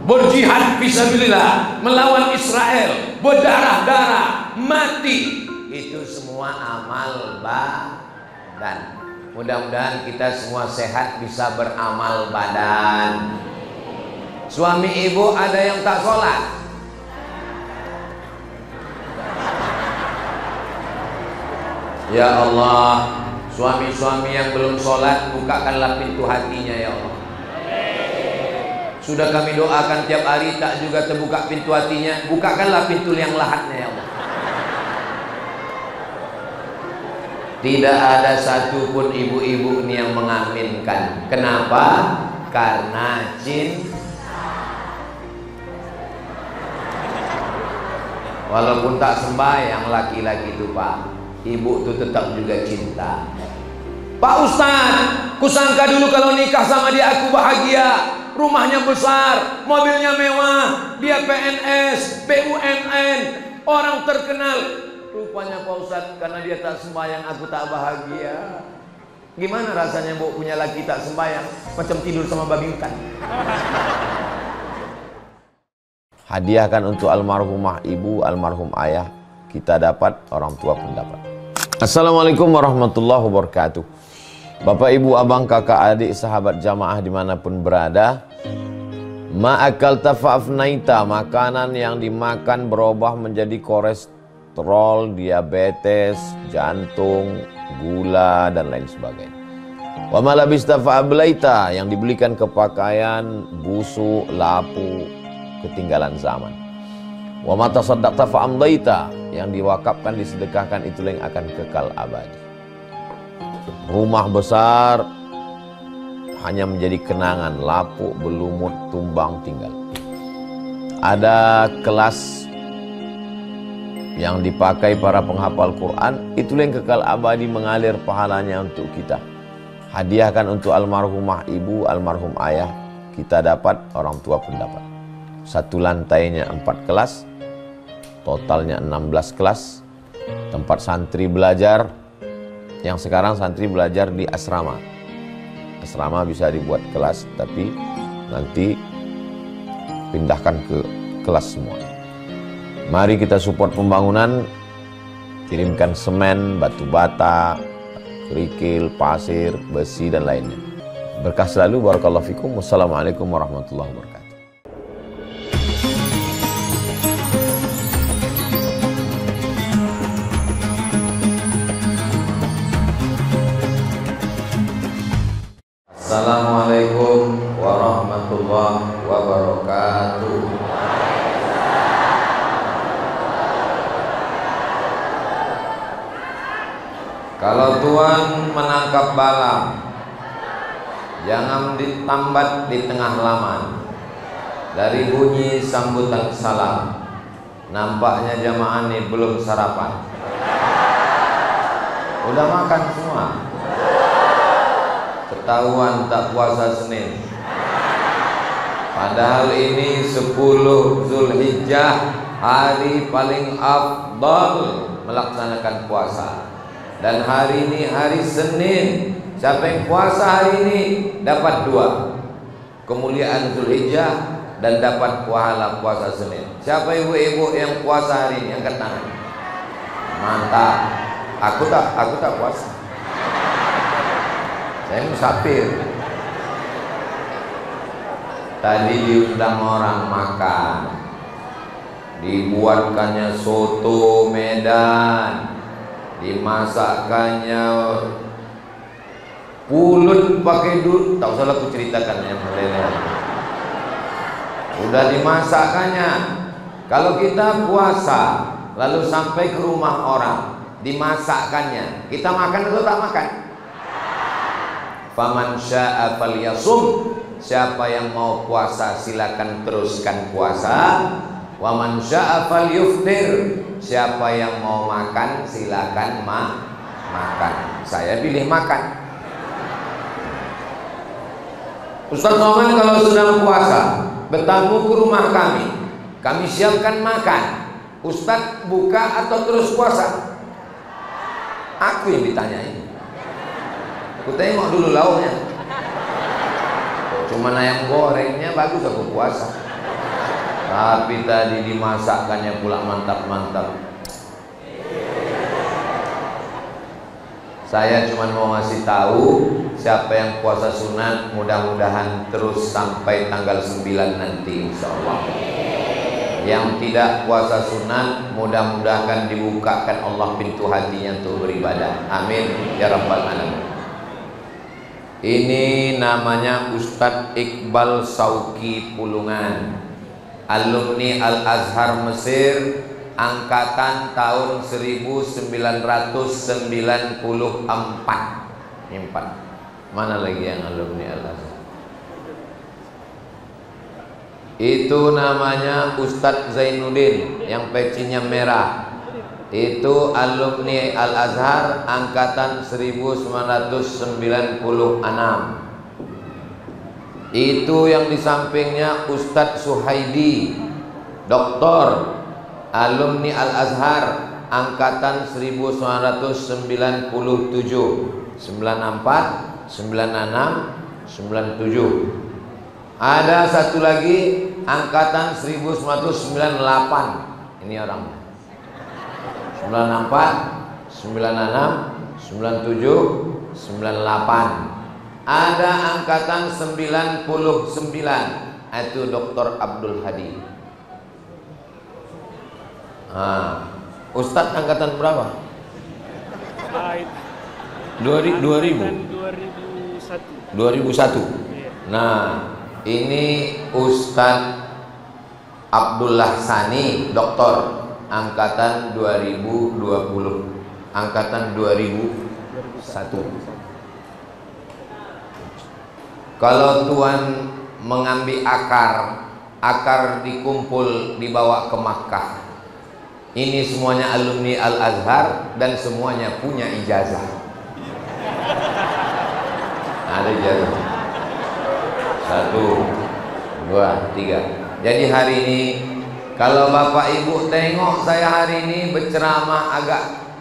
berjihad fisabilillah, melawan Israel, berdarah-darah, mati. Itu semua amal badan. Mudah-mudahan kita semua sehat, bisa beramal badan. Suami ibu ada yang tak sholat? Ya Allah, suami-suami yang belum sholat, bukakanlah pintu hatinya ya Allah. Sudah kami doakan tiap hari, tak juga terbuka pintu hatinya, bukakanlah pintu yang lahatnya ya Allah. Tidak ada satupun ibu-ibu ini yang mengaminkan. Kenapa? Karena cinta. Walaupun tak sembahyang laki-laki itu Pak, ibu itu tetap juga cinta. Pak Ustadz, kusangka dulu kalau nikah sama dia aku bahagia. Rumahnya besar, mobilnya mewah, dia PNS, BUMN, orang terkenal. Rupanya Pak Ustadz, karena dia tak sembahyang aku tak bahagia. Gimana rasanya Bu punya laki tak sembahyang? Macam tidur sama babi hutan. Hadiahkan untuk almarhumah ibu, almarhum ayah, kita dapat, orang tua pun dapat. Assalamualaikum warahmatullahi wabarakatuh. Bapak, ibu, abang, kakak, adik, sahabat jamaah dimanapun berada, ma'akal tafa'afnaita, makanan yang dimakan berubah menjadi kolesterol, diabetes, jantung, gula, dan lain sebagainya. Wa malabista fa'ablaita, yang dibelikan ke pakaian, busuk, lapu, ketinggalan zaman. Wa mata saddaqta fa'amdaita, yang diwakafkan, disedekahkan, itulah yang akan kekal abadi. Rumah besar hanya menjadi kenangan, lapuk, berlumut, tumbang, tinggal. Ada kelas yang dipakai para penghafal Quran, itulah yang kekal abadi, mengalir pahalanya untuk kita. Hadiahkan untuk almarhumah ibu, almarhum ayah, kita dapat, orang tua pun dapat. Satu lantainya 4 kelas, totalnya 16 kelas, tempat santri belajar. Yang sekarang santri belajar di asrama. Asrama bisa dibuat kelas, tapi nanti pindahkan ke kelas semua. Mari kita support pembangunan, kirimkan semen, batu bata, kerikil, pasir, besi, dan lainnya. Berkah selalu, barakallahu fikum. Wassalamualaikum warahmatullahi wabarakatuh. Assalamualaikum warahmatullahi wabarakatuh. Kalau Tuhan menangkap bala, jangan ditambat di tengah laman. Dari bunyi sambutan salam, nampaknya jamaah ini belum sarapan. Udah makan semua? Ketahuan tak puasa Senin. Padahal ini 10 Zulhijjah, hari paling afdal melaksanakan puasa. Dan hari ini hari Senin. Siapa yang puasa hari ini dapat 2, kemuliaan Zulhijjah dan dapat pahala puasa Senin. Siapa ibu-ibu yang puasa hari ini? Angkat tangan. Mantap. Aku tak puasa. Saya musafir. Tadi diundang orang makan, dibuatkannya soto Medan, dimasakkannya pulut pakai tak usah aku ceritakan yang lain. Udah dimasakkannya. Kalau kita puasa lalu sampai ke rumah orang, dimasakkannya, kita makan atau tak makan? Faman syaa falyasum, siapa yang mau puasa silakan teruskan puasa. Wa man syaa falyuftir, siapa yang mau makan silakan makan. Saya pilih makan. Ustaz Noman kalau sedang puasa bertamu ke rumah kami siapkan makan. Ustaz buka atau terus puasa? Aku yang ditanyain. Aku tengok dulu lauknya. Cuma ayam gorengnya bagus aku puasa. Tapi tadi dimasakkannya pula mantap-mantap. Saya cuma mau ngasih tahu, siapa yang puasa sunat mudah-mudahan terus sampai tanggal 9 nanti insyaallah. Yang tidak puasa sunat mudah-mudahan dibukakan Allah pintu hatinya untuk beribadah. Amin ya rabbal alamin. Ini namanya Ustadz Iqbal Sauki Pulungan, alumni Al-Azhar Mesir, angkatan tahun 1994. Ini 4. Mana lagi yang alumni Al-Azhar? Itu namanya Ustadz Zainuddin yang pecinya merah. Itu alumni Al-Azhar angkatan 1996. Itu yang di sampingnya Ustadz Suhaidi, doktor, alumni Al-Azhar angkatan 1997, 94, 96, 97. Ada satu lagi angkatan 1998. Ini orangnya 94, 96, 97, 98. Ada angkatan 99, itu Dr. Abdul Hadi. Ustadz angkatan berapa? 2001. Nah, ini Ustadz Abdullah Sani, doktor, angkatan 2020, angkatan 2001. Kalau Tuhan mengambil akar dikumpul dibawa ke Makkah. Ini semuanya alumni Al-Azhar dan semuanya punya ijazah. Ada ijazah. 1, 2, 3. Jadi hari ini kalau Bapak Ibu tengok saya hari ini berceramah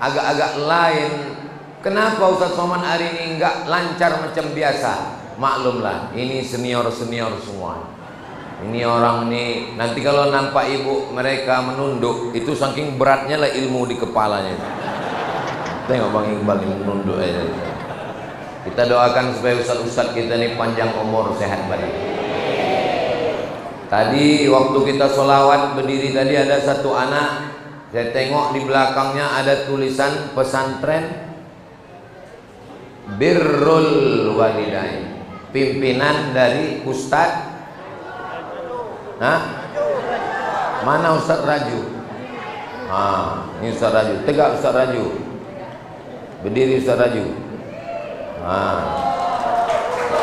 agak lain. Kenapa Ustaz Somad hari ini enggak lancar macam biasa? Maklumlah, ini senior-senior semua. Ini orang nih, nanti kalau nampak ibu mereka menunduk, itu saking beratnya lah ilmu di kepalanya. Tengok Bang Iqbal ini menunduk aja. Kita doakan supaya ustaz-ustaz kita ini panjang umur, sehat badan. Tadi waktu kita sholawat berdiri tadi ada satu anak, saya tengok di belakangnya ada tulisan pesantren Birrul Walidain, pimpinan dari Ustadz. Mana Ustadz Raju? Ini Ustadz Raju. Tegak Ustadz Raju. Berdiri Ustadz Raju.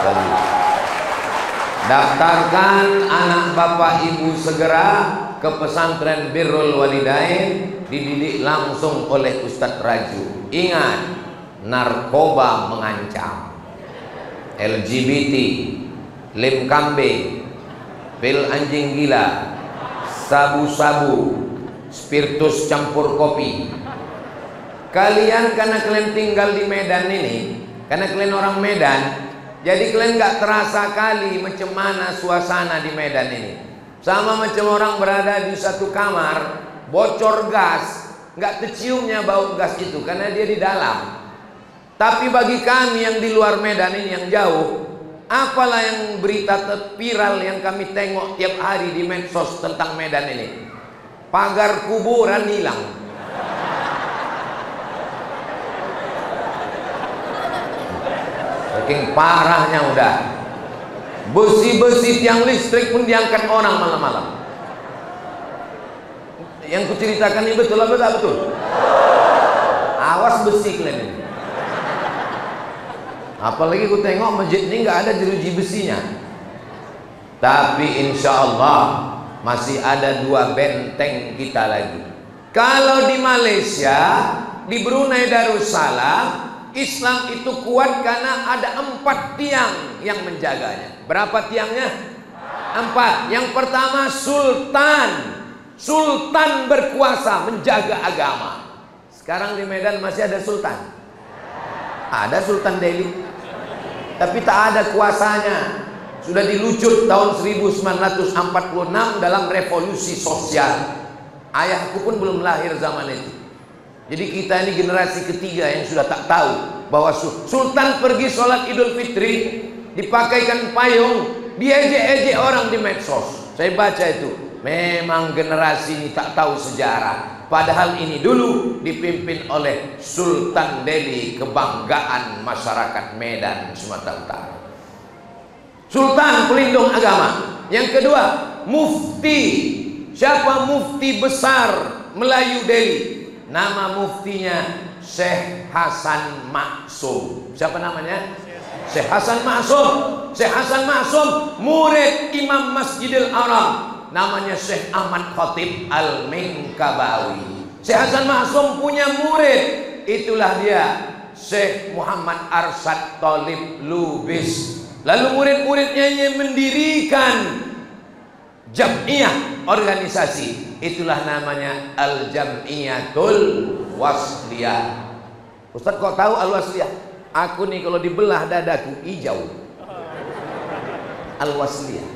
Raju. Daftarkan anak bapak ibu segera ke pesantren Birrul Walidain, dididik langsung oleh Ustadz Raju. Ingat, narkoba mengancam, LGBT, lem kambing, pil anjing gila, sabu-sabu, spiritus campur kopi. Kalian karena kalian tinggal di Medan ini, karena kalian orang Medan, jadi kalian gak terasa kali macam mana suasana di Medan ini. Sama macam orang berada di satu kamar, bocor gas, gak terciumnya bau gas itu karena dia di dalam. Tapi bagi kami yang di luar Medan ini, yang jauh, apalah yang berita viral yang kami tengok tiap hari di medsos tentang Medan ini? Pagar kuburan hilang. Saking parahnya udah. Besi-besi tiang listrik pun diangkat orang malam-malam. Yang kuceritakan ini betul apa tak betul? Awas besi kalian ini. Apalagi ku tengok masjid ini nggak ada jeruji besinya. Tapi insya Allah masih ada 2 benteng kita lagi. Kalau di Malaysia, di Brunei Darussalam, Islam itu kuat karena ada 4 tiang yang menjaganya. Berapa tiangnya? 4. Yang pertama sultan. Sultan berkuasa menjaga agama. Sekarang di Medan masih ada sultan. Ada Sultan Delhi, tapi tak ada kuasanya. sudah dilucut tahun 1946 dalam revolusi sosial. Ayahku pun belum lahir zaman itu. Jadi kita ini generasi ketiga yang sudah tak tahu bahwa Sultan pergi sholat Idul Fitri, dipakaikan payung, diejek-ejek orang di medsos. Saya baca itu, memang generasi ini tak tahu sejarah. Padahal ini dulu dipimpin oleh Sultan Delhi, kebanggaan masyarakat Medan, Sumatera Utara. Sultan pelindung agama. Yang kedua, mufti. Siapa mufti besar Melayu Delhi? Nama muftinya Syekh Hasan Maksum. Siapa namanya? Syekh Hasan Maksum. Syekh Hasan Maksum murid Imam Masjidil Haram, namanya Syekh Ahmad Khatib Al-Minkabawi. Syekh Hasan Maksum punya murid, itulah dia Syekh Muhammad Arsyad Thalib Lubis. Lalu murid-muridnya yang mendirikan Jam'iyah, organisasi, itulah namanya Al-Jam'iyatul Wasliyah. Ustaz kok tahu Al-Wasliyah? Aku nih kalau dibelah dadaku hijau. Al-Wasliyah.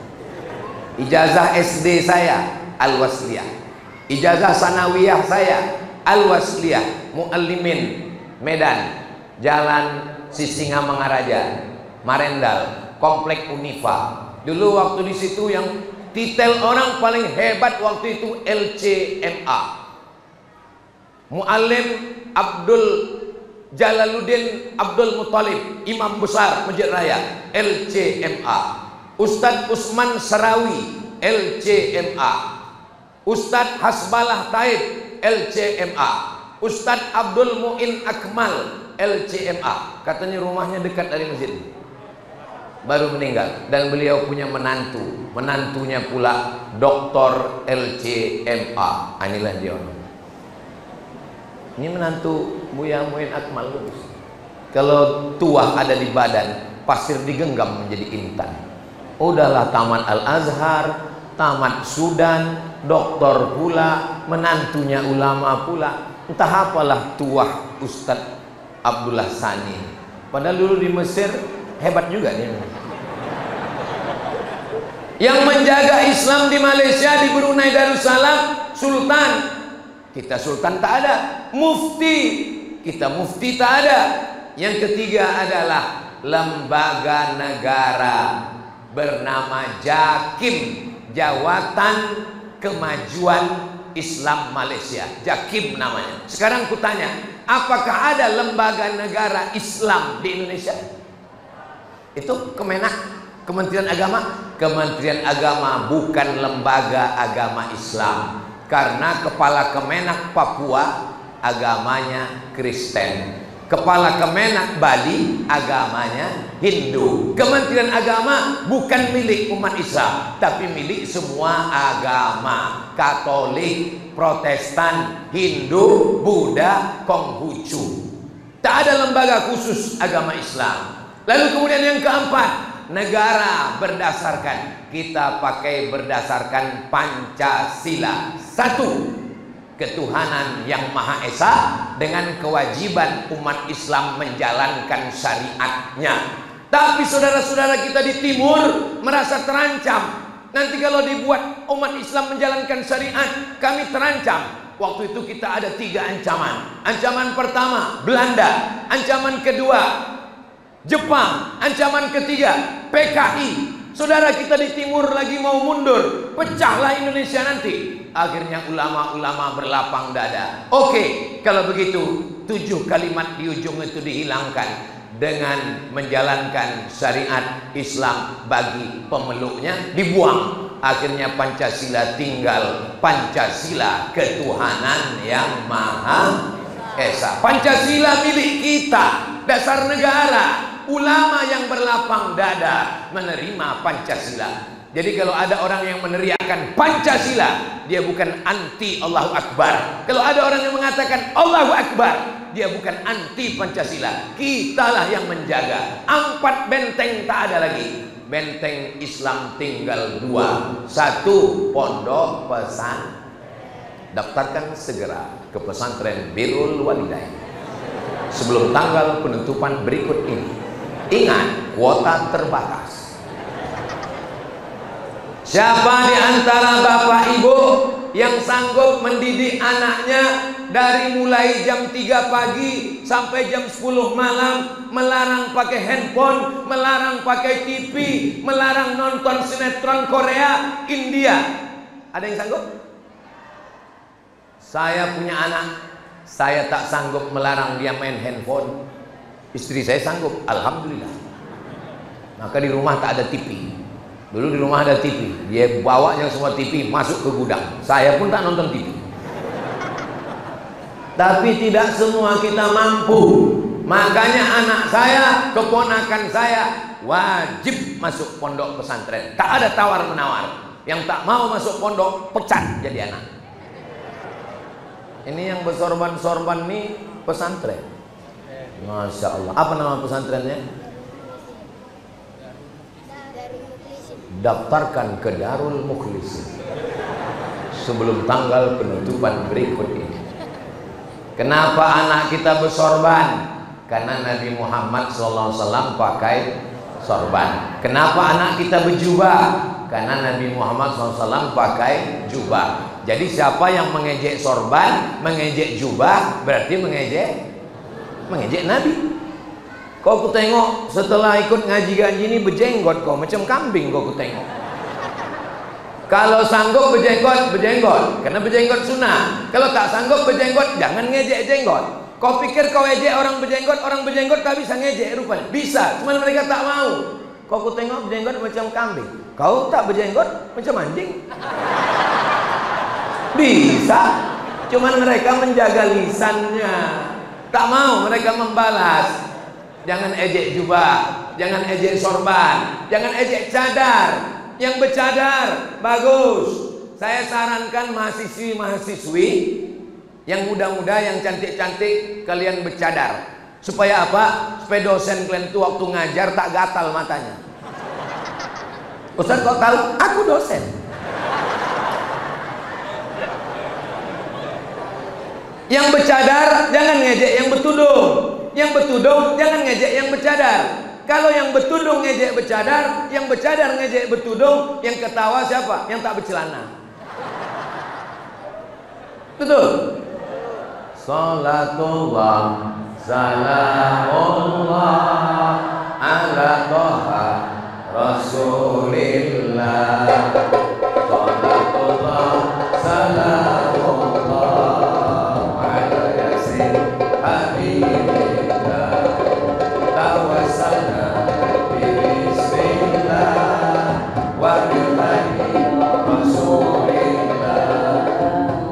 Ijazah SD saya Al-Wasliyah, ijazah sanawiyah saya Al-Wasliyah, Muallimin Medan, Jalan Sisingamangaraja, Marendal, Komplek Unifa. Dulu waktu di situ yang titel orang paling hebat waktu itu LCMA. Muallim Abdul Jalaluddin Abdul Muthalib, imam besar Masjid Raya, LCMA. Ustadz Usman Sarawi, LCMA. Ustadz Hasbalah Taib, LCMA. Ustadz Abdul Muin Akmal, LCMA. Katanya rumahnya dekat dari masjid. Baru meninggal. Dan beliau punya menantu. Menantunya pula Doktor LCMA. Inilah dia. Ini menantu Buya Muin Akmal. Kalau tuah ada di badan, pasir digenggam menjadi intan. Udahlah tamat Al-Azhar, tamat Sudan, doktor pula, menantunya ulama pula. Entah apalah tuah Ustadz Abdullah Sani. Padahal dulu di Mesir hebat juga dia. Yang menjaga Islam di Malaysia, di Brunei Darussalam, Sultan. Kita Sultan tak ada. Mufti, kita mufti tak ada. Yang ketiga adalah lembaga negara bernama JAKIM, Jawatan Kemajuan Islam Malaysia. JAKIM namanya. Sekarang kutanya, apakah ada lembaga negara Islam di Indonesia? Itu Kemenak, Kementerian Agama. Kementerian Agama bukan lembaga agama Islam, karena kepala Kemenak Papua agamanya Kristen, kepala Kemenak Bali agamanya Hindu. Kementerian Agama bukan milik umat Islam, tapi milik semua agama: Katolik, Protestan, Hindu, Buddha, Konghucu. Tak ada lembaga khusus agama Islam. Lalu kemudian yang keempat, negara berdasarkan, kita pakai berdasarkan Pancasila. Satu, ketuhanan yang Maha Esa dengan kewajiban umat Islam menjalankan syariatnya. Tapi saudara-saudara kita di timur merasa terancam. Nanti kalau dibuat umat Islam menjalankan syariat, kami terancam. Waktu itu kita ada 3 ancaman. Ancaman pertama, Belanda. Ancaman kedua, Jepang. Ancaman ketiga, PKI. Saudara kita di timur lagi mau mundur, pecahlah Indonesia nanti. Akhirnya ulama-ulama berlapang dada. Oke, kalau begitu 7 kalimat di ujung itu dihilangkan dengan menjalankan syariat Islam bagi pemeluknya, dibuang. Akhirnya Pancasila tinggal Pancasila ketuhanan yang Maha Esa. Pancasila milik kita, dasar negara. Ulama yang berlapang dada menerima Pancasila. Jadi kalau ada orang yang meneriakkan Pancasila, dia bukan anti Allahu Akbar. Kalau ada orang yang mengatakan Allahu Akbar, dia bukan anti Pancasila. Kitalah yang menjaga. 4 benteng tak ada lagi. Benteng Islam tinggal 2. 1, pondok pesan. Daftarkan segera ke pesantren Birrul Walidain sebelum tanggal penutupan berikut ini. Ingat, kuota terbatas. Siapa di antara bapak ibu yang sanggup mendidik anaknya dari mulai jam 3 pagi sampai jam 10 malam, melarang pakai handphone, melarang pakai TV, melarang nonton sinetron Korea, India? Ada yang sanggup? Saya punya anak, saya tak sanggup melarang dia main handphone. Istri saya sanggup, alhamdulillah. Maka di rumah tak ada TV. Dulu di rumah ada TV, dia bawa yang semua TV masuk ke gudang. Saya pun tak nonton TV. Tapi tidak semua kita mampu. Makanya anak saya, keponakan saya wajib masuk pondok pesantren. Tak ada tawar menawar. Yang tak mau masuk pondok pecat jadi anak. Ini yang bersorban-sorban nih pesantren. Masya Allah. Apa nama pesantrennya? Daftarkan ke Darul Mukhlisin sebelum tanggal penutupan berikut ini. Kenapa anak kita bersorban? Karena Nabi Muhammad SAW pakai sorban. Kenapa anak kita berjubah? Karena Nabi Muhammad SAW pakai jubah. Jadi siapa yang mengejek sorban, mengejek jubah, berarti mengejek Nabi. Kau ku tengok setelah ikut ngaji-ngaji ini berjenggot kau, macam kambing kau ku tengok. Kalau sanggup berjenggot, berjenggot, karena berjenggot sunnah. Kalau tak sanggup berjenggot, jangan ngejek jenggot. Kau pikir kau ejek orang berjenggot tak bisa ngejek rupanya. Bisa, cuman mereka tak mau. Kau ku tengok berjenggot macam kambing, kau tak berjenggot macam anjing. Bisa, cuman mereka menjaga lisannya. Tak mau mereka membalas. Jangan ejek jubah, jangan ejek sorban, jangan ejek cadar. Yang bercadar bagus. Saya sarankan mahasiswi-mahasiswi yang muda-muda, yang cantik-cantik, kalian bercadar. Supaya apa? Supaya dosen kalian itu waktu ngajar tak gatal matanya. Ustaz kok tahu? Aku dosen. Yang bercadar jangan ngejek yang bertudung. Yang bertudung jangan ngejek yang bercadar. Kalau yang bertudung ngejek bercadar, yang bercadar ngejek bertudung, yang ketawa siapa? Yang tak bercelana. Betul? Salatullah salamullah ala toha rasulillah. Salatullah salamullah ala yasin habibillah. Tawassalna bismillah wa billahi rasulillah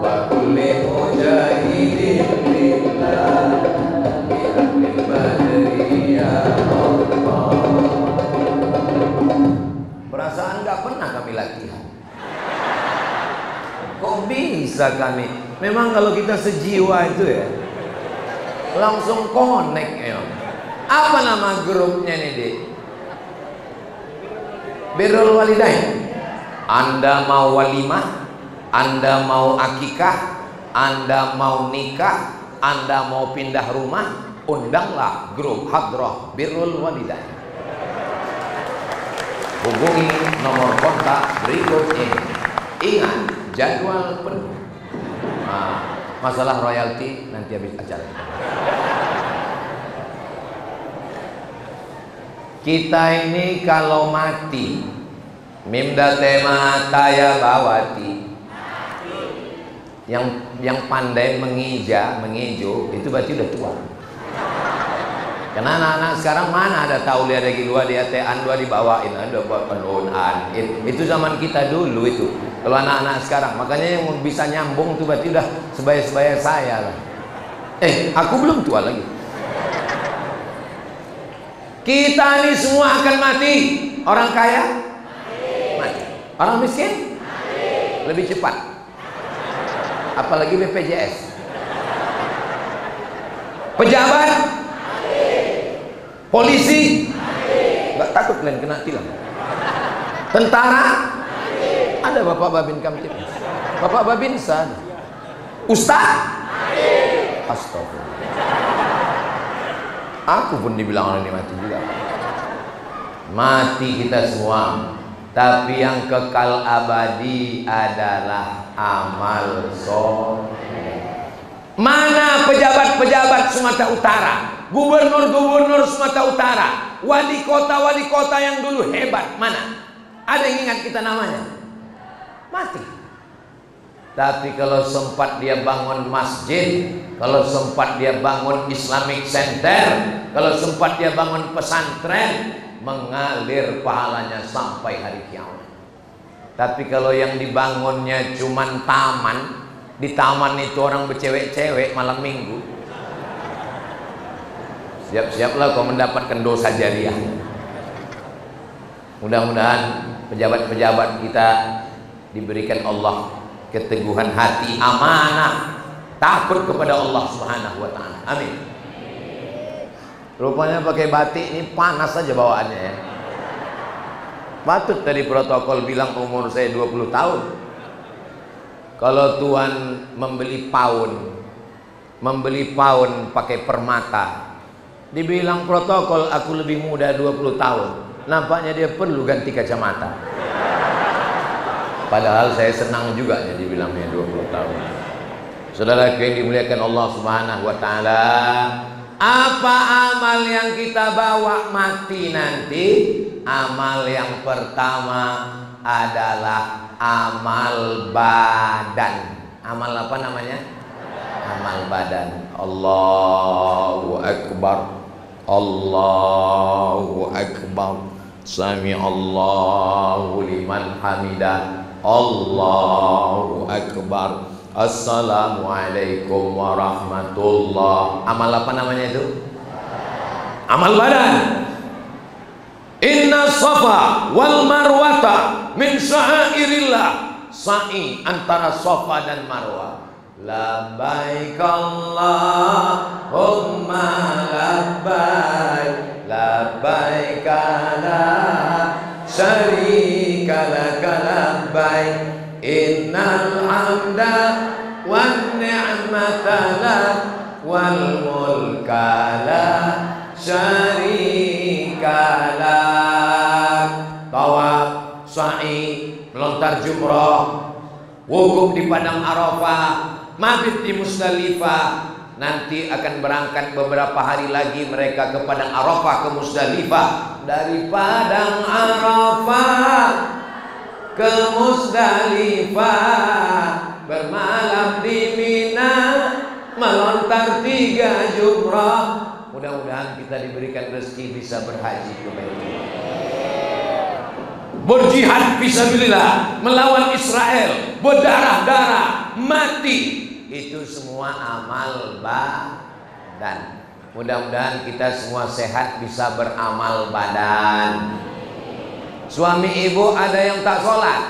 wa kulli mujahidin lillah bi amril badri ya Allah. Perasaan gak pernah kami latihan. Kok bisa kami? Memang kalau kita sejiwa itu ya langsung connect ya. Apa nama grupnya nih, Dik? Birrul Walidain. Anda mau walimah, Anda mau akikah, Anda mau nikah, Anda mau pindah rumah, undanglah grup Hadrah Birrul Walidain. Hubungi nomor kontak berikut ini. Ingat, jadwal penuh. Masalah royalti nanti habis acara. Kita ini kalau mati, mimda tema taya bawati. Yang pandai mengejo itu berarti udah tua. Karena anak-anak sekarang mana ada tahu lihat lagi dua dia tean dua dibawain ada buat penuhan. Itu zaman kita dulu itu. Kalau anak-anak sekarang, makanya yang bisa nyambung itu berarti udah sebaya-sebaya saya lah. Aku belum tua lagi. Kita ini semua akan mati. Orang kaya mati. Orang miskin lebih cepat. Apalagi BPJS. Pejabat, polisi, nggak takut kalian kena tilang. Tentara, ada Bapak Babin Kamtipmas, Bapak Babinsa, Ustaz, astagfirullah. Aku pun dibilang orang ini mati juga. Mati kita semua. Tapi yang kekal abadi adalah amal soleh. Mana pejabat-pejabat Sumatera Utara, gubernur-gubernur Sumatera Utara, wali kota yang dulu hebat, mana? Ada yang ingat kita namanya? Mati. Tapi kalau sempat dia bangun masjid, kalau sempat dia bangun Islamic Center, kalau sempat dia bangun pesantren, mengalir pahalanya sampai hari kiamat. Tapi kalau yang dibangunnya cuman taman, di taman itu orang bercewek-cewek malam minggu, siap-siaplah kau mendapatkan dosa jariah. Mudah-mudahan pejabat-pejabat kita diberikan Allah keteguhan hati, amanah, takut kepada Allah Subhanahu wa taala. Amin. Rupanya pakai batik ini panas saja bawaannya ya. Patut tadi protokol bilang umur saya 20 tahun. Kalau Tuhan membeli paun pakai permata, dibilang protokol aku lebih muda 20 tahun, nampaknya dia perlu ganti kacamata. Padahal saya senang juga ya dibilangnya 20 tahun. Saudara yang dimuliakan Allah Subhanahu wa taala, apa amal yang kita bawa mati nanti? Amal yang pertama adalah amal badan. Amal apa namanya? Amal badan. Allahu Akbar, Allahu Akbar, Sami Allahu liman hamidah, Allahu Akbar, Assalamualaikum warahmatullah. Amal apa namanya itu? Amal badan. Inna safa wal marwata min sya'airillah. Sa'i antara safa dan marwah. Labbaik Allahumma labbaik, labbaik la syarika laka labbaik, innal hamda wan ni'mata lak wal mulka la syarika lak. Tawaf, sa'i, melontar jumrah, wukuf di padang Arafah, mabit di Musdalifah. Nanti akan berangkat beberapa hari lagi mereka ke padang Arafah, ke Musdalifah. Dari padang Arafah ke Musdalifah, bermalam di Mina, melontar 3 jumrah. Mudah-mudahan kita diberikan rezeki bisa berhaji ke Madinah, berjihad fisabilillah, melawan Israel, berdarah-darah, mati. Itu semua amal badan. Mudah-mudahan kita semua sehat bisa beramal badan. Suami ibu ada yang tak sholat?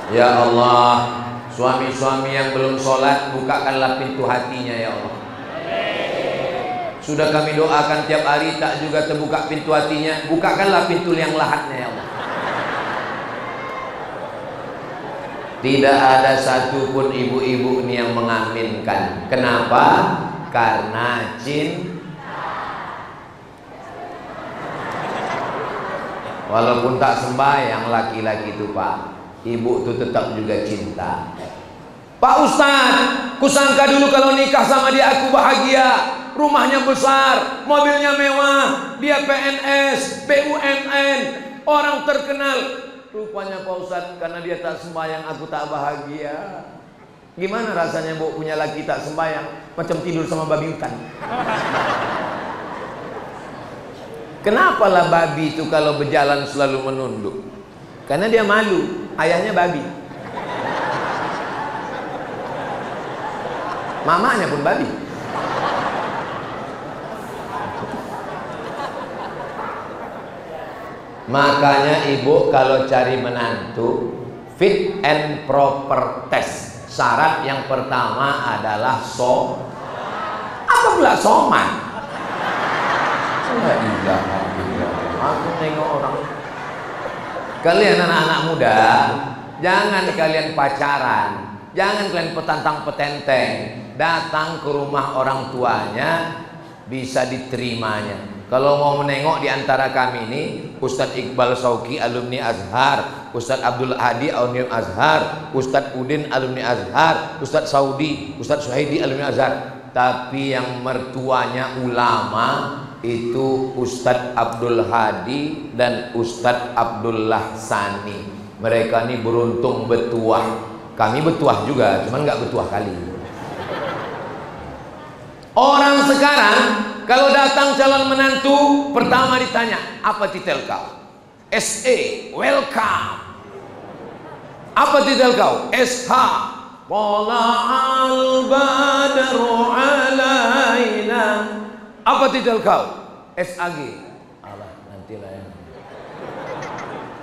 Ya Allah, suami-suami yang belum sholat, bukakanlah pintu hatinya ya Allah. Sudah kami doakan tiap hari tak juga terbuka pintu hatinya, bukakanlah pintu yang lahatnya ya Allah. Tidak ada satupun ibu-ibu ini yang mengaminkan. Kenapa? Karena walaupun tak sembahyang laki-laki itu Pak, ibu itu tetap juga cinta. Pak Ustadz, kusangka dulu kalau nikah sama dia aku bahagia, rumahnya besar, mobilnya mewah, dia PNS, BUMN, orang terkenal. Rupanya Pak Ustadz, karena dia tak sembahyang aku tak bahagia. Gimana rasanya Bu punya laki tak sembahyang? Macam tidur sama babi hutan. Kenapalah babi itu kalau berjalan selalu menunduk? Karena dia malu, ayahnya babi, mamanya pun babi. Makanya ibu kalau cari menantu, fit and proper test. Syarat yang pertama adalah apa pula soman? Aku nengok orang. Kalian anak-anak muda, jangan kalian pacaran, jangan kalian petantang petenteng, datang ke rumah orang tuanya bisa diterimanya. Kalau mau menengok di antara kami ini, Ustadz Iqbal Sauki alumni Azhar, Ustadz Abdul Hadi alumni Azhar, Ustadz Udin alumni Azhar, Ustadz Saudi, Ustadz Suhaidi alumni Azhar. Tapi yang mertuanya ulama itu Ustadz Abdul Hadi dan Ustadz Abdullah Sani. Mereka ini beruntung betuah. Kami betuah juga, cuman nggak betuah kali. Orang sekarang kalau datang calon menantu, pertama ditanya, apa titel kau? SE, welcome. Apa titel kau? SH, Tala'al badru alaina. Apa titel kau? SAG. Alah, nantilah ya.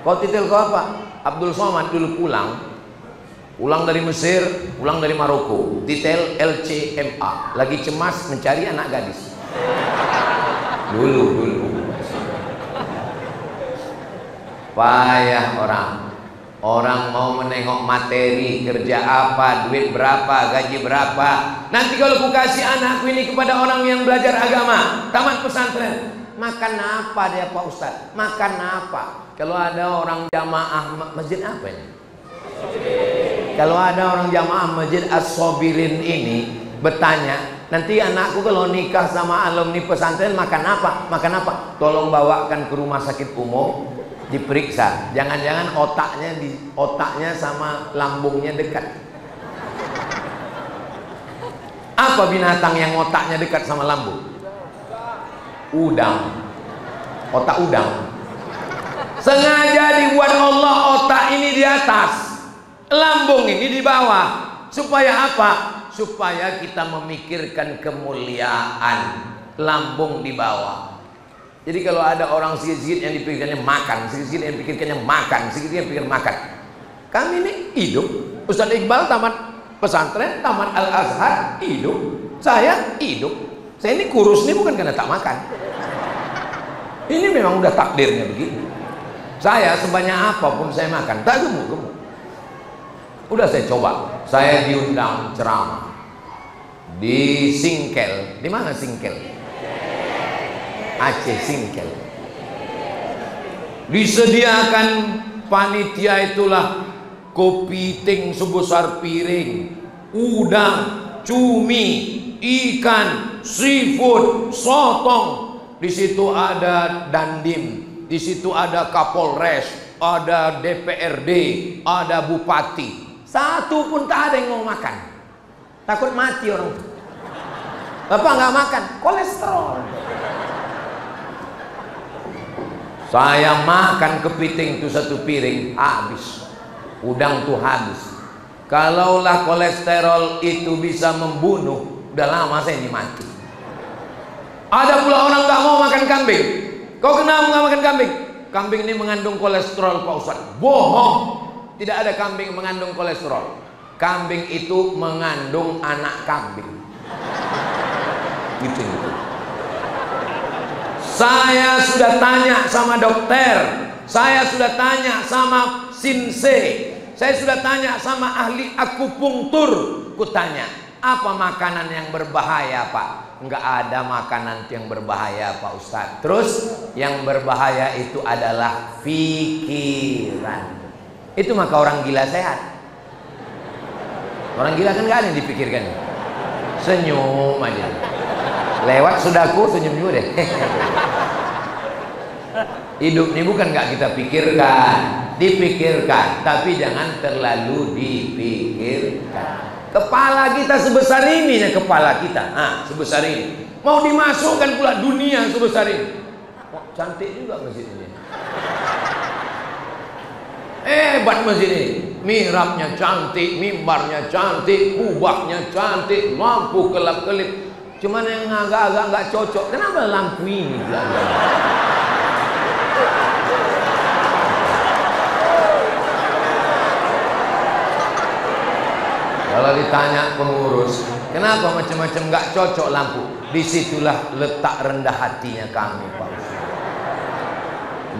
Kau titel kau apa? Abdul Somad dulu pulang dari Mesir, pulang dari Maroko, titel LCMA, lagi cemas mencari anak gadis. Dulu payah orang mau menengok materi, kerja apa, duit berapa, gaji berapa. Nanti kalau ku kasih anakku ini kepada orang yang belajar agama, tamat pesantren, makan apa dia Pak Ustadz? Makan apa? Kalau ada orang jamaah masjid apa ini? Kalau ada orang jamaah masjid As-Sobirin ini bertanya, nanti anakku kalau nikah sama alumni pesantren makan apa? Makan apa? Tolong bawakan ke rumah sakit umum, diperiksa. Jangan-jangan otaknya sama lambungnya dekat. Apa binatang yang otaknya dekat sama lambung? Udang. Otak udang. Sengaja dibuat Allah otak ini di atas, lambung ini di bawah. Supaya apa? Supaya kita memikirkan kemuliaan, lambung di bawah. Jadi kalau ada orang sedikit-sedikit yang dipikirkannya makan, sedikit-sedikit yang dipikirkannya makan, sedikit-sedikit yang pikir makan. Kami ini hidup. Ustadz Iqbal tamat pesantren, tamat Al-Azhar, hidup. Saya hidup. Saya ini kurus ini bukan karena tak makan. Ini memang udah takdirnya begitu. Saya sebanyak apapun saya makan, tak gemuk-gemuk. Udah saya coba. Saya diundang ceramah di Singkel. Di mana Singkel? Aceh Singkel. Disediakan panitia itulah kopi ting sebesar piring, udang, cumi, ikan, seafood, sotong. Di situ ada dandim, di situ ada Kapolres, ada DPRD, ada bupati. Satu pun tak ada yang mau makan. Takut mati orang itu. Bapak nggak makan, kolesterol. Saya makan kepiting itu satu piring, habis. Udang tuh habis. Kalaulah kolesterol itu bisa membunuh, udah lama saya ini mati. Ada pula orang nggak mau makan kambing. Kau kenapa nggak makan kambing? Kambing ini mengandung kolesterol Pak Ustaz. Bohong. Tidak ada kambing mengandung kolesterol. Kambing itu mengandung anak kambing. Gitu. Saya sudah tanya sama dokter, saya sudah tanya sama sinse, saya sudah tanya sama ahli akupunktur. Kutanya, apa makanan yang berbahaya Pak? Enggak ada makanan yang berbahaya Pak Ustadz. Terus yang berbahaya itu adalah pikiran. Itu maka orang gila sehat. Orang gila kan gak ada yang dipikirkan. Senyum aja. Lewat sudahku senyum juga deh. Hidup ini bukan gak kita pikirkan, dipikirkan, tapi jangan terlalu dipikirkan. Kepala kita sebesar ini ya, kepala kita, sebesar ini. Mau dimasukkan pula dunia sebesar ini. Oh, cantik juga masjid ini. Hebat masjid ini. Mihrabnya cantik, mimbarnya cantik, kubahnya cantik, lampu kelap-kelip. Cuman yang agak-agak nggak cocok. Kenapa lampu ini? Kalau ditanya pengurus, kenapa macam-macam nggak cocok lampu? Disitulah letak rendah hatinya kami, Pak.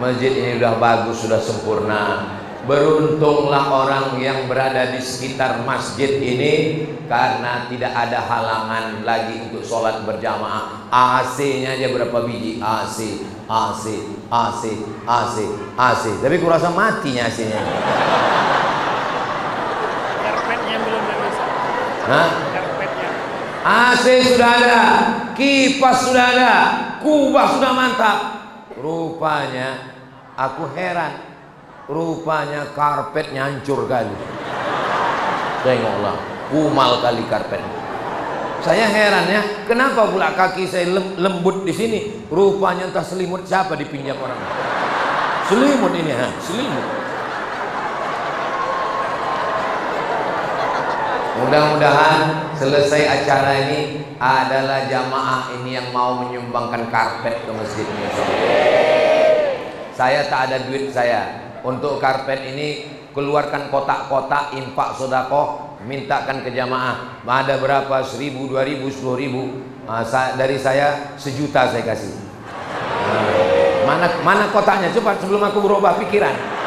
Masjid ini sudah bagus, sudah sempurna. Beruntunglah orang yang berada di sekitar masjid ini, karena tidak ada halangan lagi untuk sholat berjamaah. AC-nya aja berapa biji? AC, AC, AC, AC, AC. Tapi kurasa matinya AC-nya. Karpetnya belum ada. Hah? Karpetnya. AC sudah ada, kipas sudah ada, kubah sudah mantap. Rupanya aku heran, rupanya karpetnya hancur kali. Tengoklah, kumal kali karpetnya. Saya heran ya, kenapa pula kaki saya lembut di sini? Rupanya entah selimut siapa dipinjam orang. Selimut ini, ha? Selimut. Mudah-mudahan selesai acara ini adalah jamaah ini yang mau menyumbangkan karpet ke masjid ini. Saya tak ada duit saya untuk karpet ini, keluarkan kotak-kotak infak sedekah, mintakan ke jamaah. Ada berapa? 1.000, 2.000, 10.000. Dari saya 1 juta saya kasih. Mana kotaknya? Cepat sebelum aku berubah pikiran.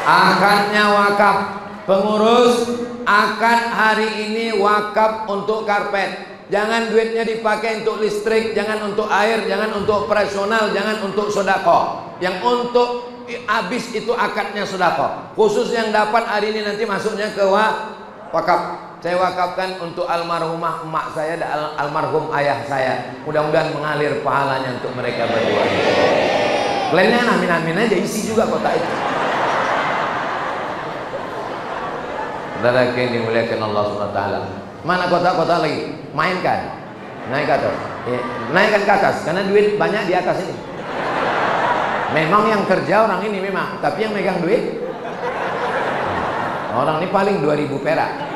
Akadnya wakaf, pengurus akad hari ini wakaf untuk karpet. Jangan duitnya dipakai untuk listrik, jangan untuk air, jangan untuk operasional, jangan untuk sedekah. Yang untuk habis itu akadnya sedekah. Khusus yang dapat hari ini nanti masuknya ke wakaf. Saya wakafkan untuk almarhumah emak saya dan almarhum ayah saya. Mudah-mudahan mengalir pahalanya untuk mereka berdua. Lainnya amin-amin aja, isi juga kotak itu. Saudara yang dimuliakan Allah SWT, mana kotak-kotak lagi? Mainkan, naik ke atas, naikkan ke atas, karena duit banyak di atas ini. Memang yang kerja orang ini memang, tapi yang megang duit orang ini paling 2.000 perak.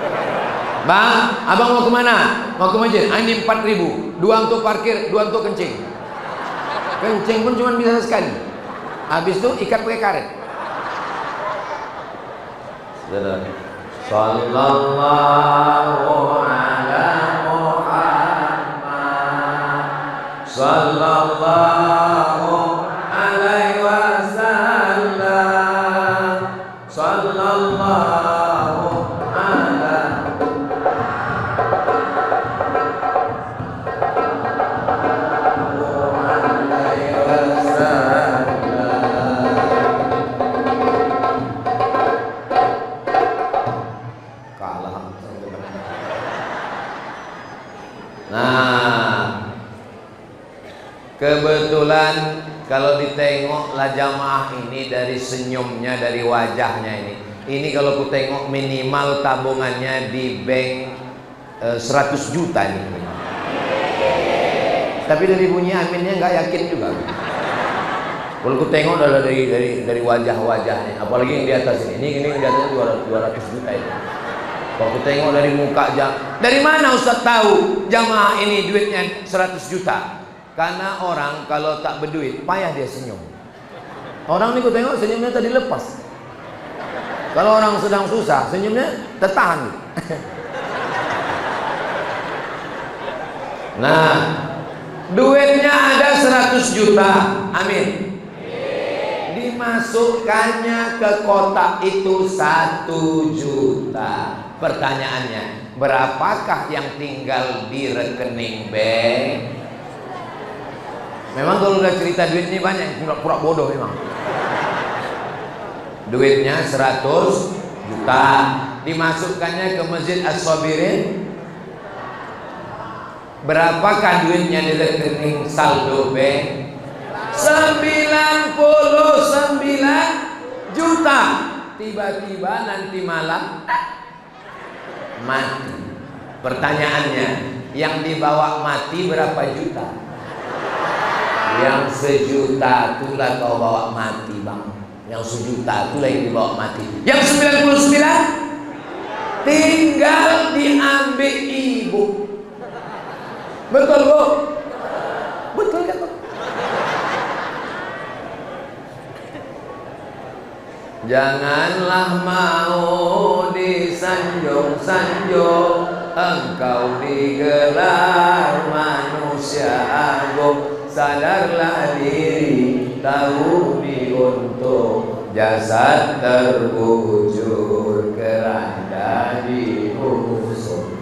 Bang, abang mau kemana? Mau ke masjid? Ini 4.000, 2 untuk parkir, 2 untuk kencing. Kencing pun cuma bisa sekali. Habis itu ikat pakai karet. Saudara, sallallahu ala Muhammad, sallallahu alaihi wasallam, sallallahu ala kebetulan kalau ditengoklah jamaah ini dari senyumnya, dari wajahnya ini kalau ku tengok minimal tabungannya di bank 100 juta nih. Tapi dari bunyi aminnya nggak yakin juga. Kalau ku tengok dari wajah-wajahnya, apalagi yang di atas ini di atas 200 juta itu. Kalau ku tengok dari muka dari mana Ustaz tahu jamaah ini duitnya 100 juta? Karena orang kalau tak berduit payah dia senyum. Orang ini ku tengok senyumnya tadi lepas. Kalau orang sedang susah senyumnya tertahan. Nah, duitnya ada 100 juta. Amin. Dimasukkannya ke kotak itu 1 juta. Pertanyaannya, berapakah yang tinggal di rekening bank? Memang kalau udah cerita duit ini banyak, pura-pura bodoh memang. Duitnya 100 juta, dimasukkannya ke Masjid As-Sabirin. Berapakah duitnya di rekening saldo bank? 99 juta. Tiba-tiba nanti malam mati. Pertanyaannya, yang dibawa mati berapa juta? Yang 1 juta itulah kau bawa mati bang. Yang 1 juta itulah yang dibawa mati. Yang 99 tinggal diambil ibu. Betul Bu? Betul kan Bu? Janganlah mau disanjung-sanjung, engkau digelar manusia agung. Sadarlah diri, tahu diuntung, jasad terbujur, keranda diusung.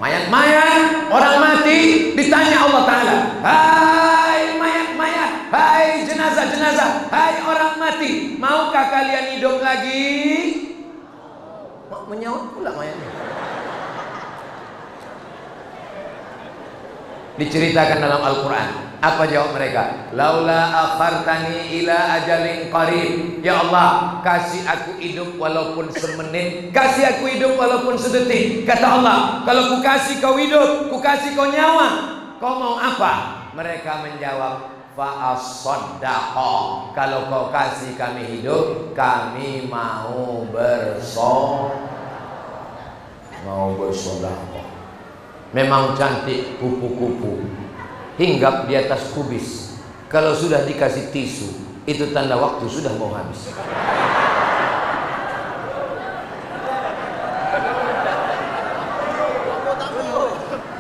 Mayat-mayat orang mati ditanya Allah Ta'ala, hai mayat-mayat, hai jenazah-jenazah, hai orang mati, maukah kalian hidup lagi? Mau menjawab pula mayatnya. Diceritakan dalam Al-Quran. Apa jawab mereka? Laula akhartani ila ajalin qarib. Ya Allah, kasih aku hidup walaupun semenit, kasih aku hidup walaupun sedetik. Kata Allah, kalau ku kasih kau hidup, ku kasih kau nyawa, kau mau apa? Mereka menjawab, fa'as-saddaqa. Kalau kau kasih kami hidup, kami mau bersedekah. Memang cantik kupu-kupu hinggap di atas kubis. Kalau sudah dikasih tisu, itu tanda waktu sudah mau habis.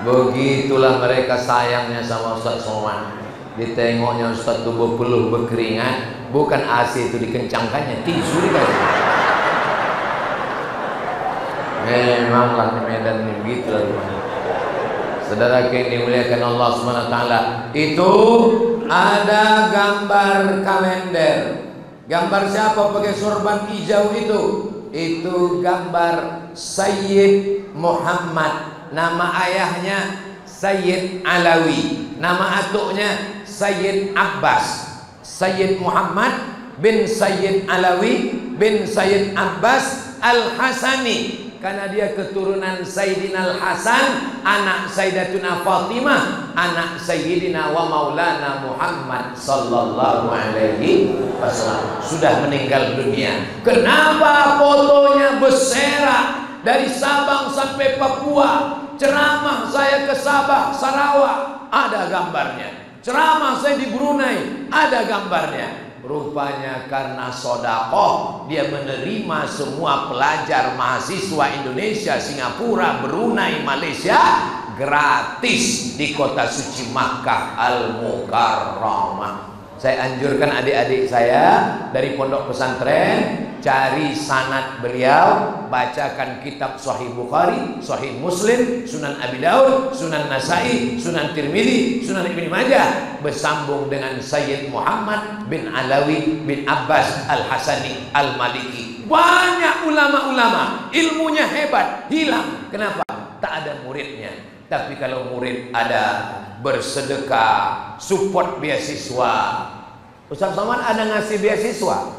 Begitulah mereka sayangnya sama Ustaz Somad. Ditengoknya Ustaz tuh berpeluh berkeringat, bukan AC itu dikencangkannya, tisu dikasih. Memanglah Medan ini begitu lah. Saudara yang dimuliakan Allah SWT, itu ada gambar kalender. Gambar siapa pakai sorban hijau itu? Itu gambar Sayyid Muhammad. Nama ayahnya Sayyid Alawi, nama atuknya Sayyid Abbas. Sayyid Muhammad bin Sayyid Alawi bin Sayyid Abbas Al-Hasani, karena dia keturunan Sayyidina Al-Hasan, anak Sayyidatuna Fatimah, anak Sayyidina wa Maulana Muhammad sallallahu alaihi wasallam. Sudah meninggal dunia. Kenapa fotonya berserak dari Sabang sampai Papua? Ceramah saya ke Sabah, Sarawak, ada gambarnya. Ceramah saya di Brunei, ada gambarnya. Rupanya karena sodakoh, dia menerima semua pelajar mahasiswa Indonesia, Singapura, Brunei, Malaysia gratis di kota suci Makkah Al-Mukarramah. Saya anjurkan adik-adik saya dari pondok pesantren, cari sanad beliau, bacakan kitab Sahih Bukhari, Sahih Muslim, Sunan Abi Daud, Sunan Nasai, Sunan Tirmidzi, Sunan Ibnu Majah, bersambung dengan Sayyid Muhammad bin Alawi bin Abbas Al-Hasani Al-Maliki. Banyak ulama-ulama, ilmunya hebat, hilang. Kenapa? Tak ada muridnya. Tapi kalau murid ada, bersedekah, support beasiswa. Ustaz Somad ada ngasih beasiswa.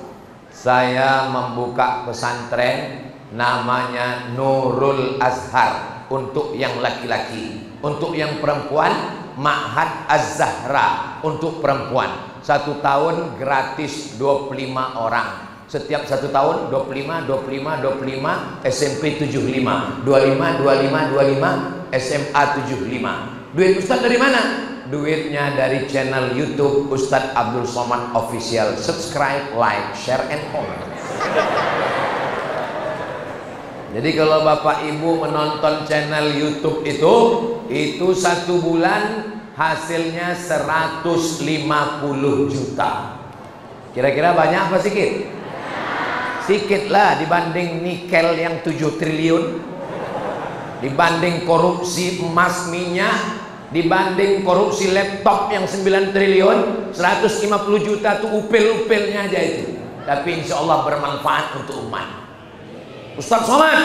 Saya membuka pesantren namanya Nurul Azhar untuk yang laki-laki. Untuk yang perempuan, Ma'had Az-Zahra untuk perempuan. 1 tahun gratis 25 orang. Setiap 1 tahun 25, 25, 25, SMP 75, 25, 25, 25, SMA 75. Duit Ustaz dari mana? Duitnya dari channel YouTube Ustadz Abdul Somad Official. Subscribe, like, share, and comment. Jadi kalau Bapak Ibu menonton channel YouTube itu 1 bulan hasilnya 150 juta. Kira-kira banyak apa sedikit? Sedikit lah dibanding nikel yang 7 triliun, dibanding korupsi emas minyak, dibanding korupsi laptop yang 9 triliun. 150 juta tuh upil-upilnya aja itu. Tapi insya Allah bermanfaat untuk umat. Ustaz Somad,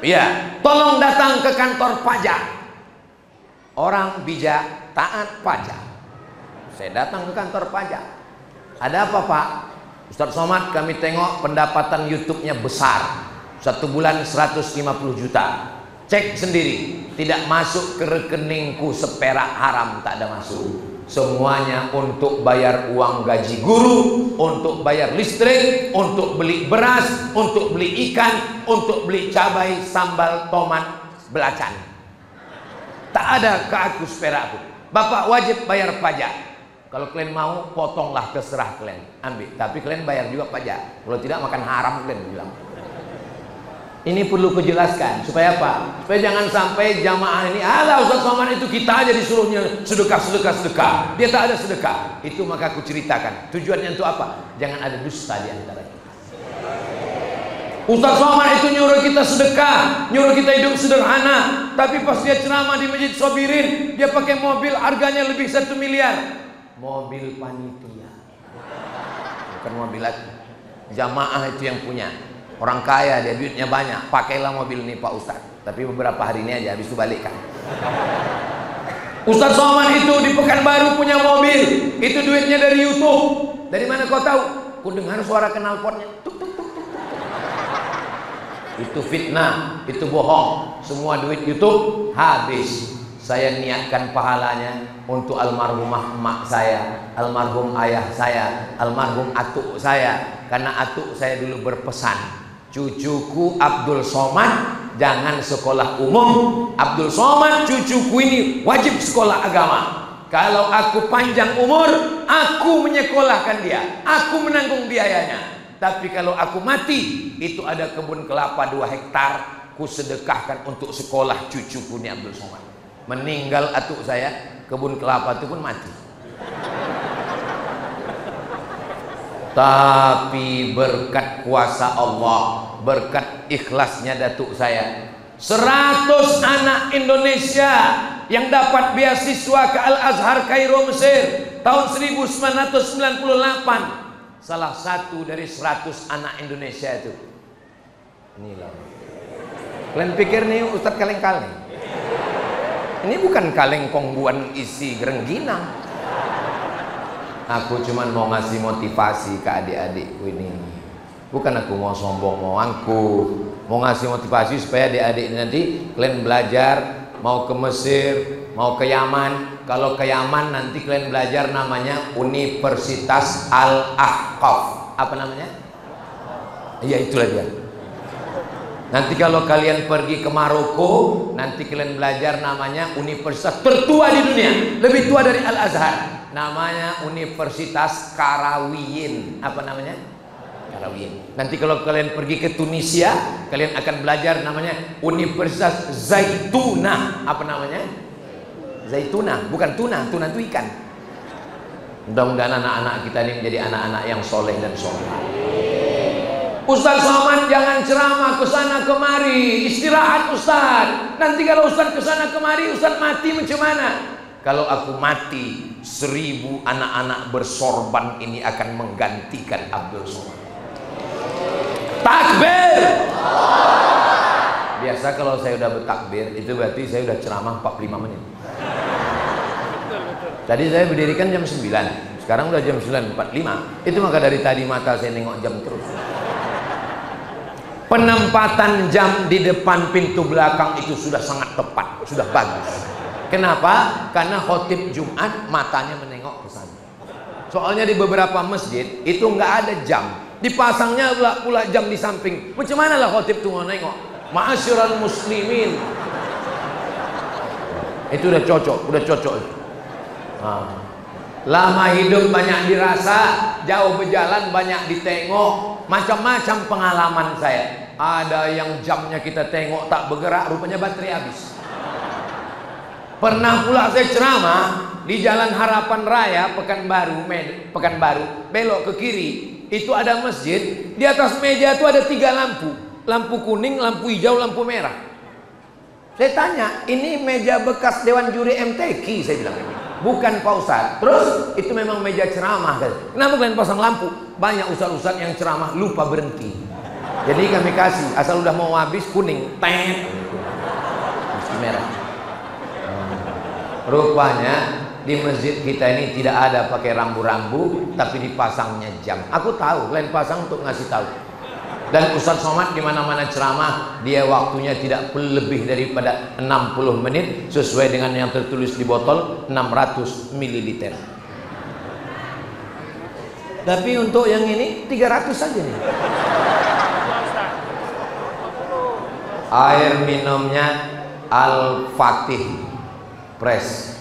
iya, tolong datang ke kantor pajak. Orang bijak taat pajak. Saya datang ke kantor pajak. Ada apa Pak? Ustaz Somad, kami tengok pendapatan YouTube-nya besar. 1 bulan 150 juta. Cek sendiri, tidak masuk ke rekeningku seperak haram, tak ada masuk. Semuanya untuk bayar uang gaji guru, untuk bayar listrik, untuk beli beras, untuk beli ikan, untuk beli cabai, sambal, tomat, belacan. Tak ada ke aku perakku. Bapak wajib bayar pajak. Kalau kalian mau, potonglah, terserah kalian. Ambil, tapi kalian bayar juga pajak. Kalau tidak, makan haram kalian bilang. Ini perlu kujelaskan. Supaya apa? Supaya jangan sampai jamaah ini, alah Ustaz Somad itu kita aja disuruhnya sedekah. Dia tak ada sedekah. Itu maka aku ceritakan. Tujuannya untuk apa? Jangan ada dusta di antara kita. Ustaz Somad itu nyuruh kita sedekah, nyuruh kita hidup sederhana. Tapi pas dia ceramah di Masjid Sobirin, dia pakai mobil harganya lebih 1 miliar. Mobil panitia, bukan mobil lagi. Jamaah itu yang punya. Orang kaya, dia duitnya banyak, pakailah mobil ini Pak Ustaz. Tapi beberapa hari ini aja, habis itu balikkan. Ustaz Somad itu di Pekanbaru punya mobil, itu duitnya dari YouTube. Dari mana kau tahu? Ku dengar suara knalpotnya. Tuk, tuk, tuk, tuk. Itu fitnah, itu bohong. Semua duit YouTube habis. Saya niatkan pahalanya untuk almarhumah emak saya, almarhum ayah saya, almarhum atuk saya. Karena atuk saya dulu berpesan, cucuku Abdul Somad jangan sekolah umum. Abdul Somad cucuku ini wajib sekolah agama. Kalau aku panjang umur, aku menyekolahkan dia, aku menanggung biayanya. Tapi kalau aku mati, itu ada kebun kelapa 2 hektar, ku sedekahkan untuk sekolah cucuku ini Abdul Somad. Meninggal atuk saya, kebun kelapa itu pun mati. Tapi berkat kuasa Allah, berkat ikhlasnya datuk saya, 100 anak Indonesia yang dapat beasiswa ke Al-Azhar Kairo Mesir tahun 1998. Salah satu dari 100 anak Indonesia itu. Inilah. Kalian pikir nih Ustadz kaleng-kaleng? Ini bukan kaleng kongguan isi gerengginang. Aku cuman mau ngasih motivasi ke adik-adikku ini. Bukan aku mau sombong, mau angkuh. Mau ngasih motivasi supaya adik-adik ini nanti kalian belajar, mau ke Mesir, mau ke Yaman. Kalau ke Yaman nanti kalian belajar namanya Universitas Al-Ahqaf. Apa namanya? Iya, itulah dia. Nanti kalau kalian pergi ke Maroko, nanti kalian belajar namanya universitas tertua di dunia, lebih tua dari Al-Azhar. Namanya Universitas Karawiyin. Apa namanya? Karawiyin. Nanti kalau kalian pergi ke Tunisia, kalian akan belajar namanya Universitas Zaituna. Apa namanya? Zaituna, bukan tuna. Tuna itu ikan. Mudah-mudahan anak-anak kita ini menjadi anak-anak yang soleh dan soleh. Ustaz Somad jangan ceramah ke sana kemari, istirahat Ustaz. Nanti kalau Ustaz ke sana kemari, Ustaz mati macam mana? Kalau aku mati, 1000 anak-anak bersorban ini akan menggantikan Abdul Somad. Takbir. Biasa kalau saya udah bertakbir, itu berarti saya udah ceramah 45 menit. Tadi saya berdirikan jam 9, sekarang udah jam 9.45. Itu maka dari tadi mata saya nengok jam terus. Penempatan jam di depan pintu belakang itu sudah sangat tepat, sudah bagus. Kenapa? Karena khotib Jumat matanya menengok ke sana. Soalnya di beberapa masjid itu nggak ada jam, dipasangnya pula jam di samping. Macam mana lah khotib tuh mau nengok? Ma'asyiral muslimin. Itu udah cocok. Lama hidup banyak dirasa, jauh berjalan banyak ditengok. Macam-macam pengalaman saya. Ada yang jamnya kita tengok tak bergerak, rupanya baterai habis. Pernah pula saya ceramah di Jalan Harapan Raya Pekanbaru, belok ke kiri. Itu ada masjid, di atas meja itu ada 3 lampu. Lampu kuning, lampu hijau, lampu merah. Saya tanya, ini meja bekas Dewan Juri MTQ, saya bilang. Bukan Pak Ustadz. Terus itu memang meja ceramah. Kenapa kalian pasang lampu? Banyak ustadz-ustadz yang ceramah lupa berhenti. Jadi kami kasih, asal udah mau habis kuning, tet, merah. Rupanya di masjid kita ini tidak ada pakai rambu-rambu, tapi dipasangnya jam. Aku tahu, kalian pasang untuk ngasih tahu. Dan Ustaz Somad di mana-mana ceramah, dia waktunya tidak lebih daripada 60 menit sesuai dengan yang tertulis di botol 600 ml. Tapi untuk yang ini 300 saja nih. Air minumnya Al-Fatih Press.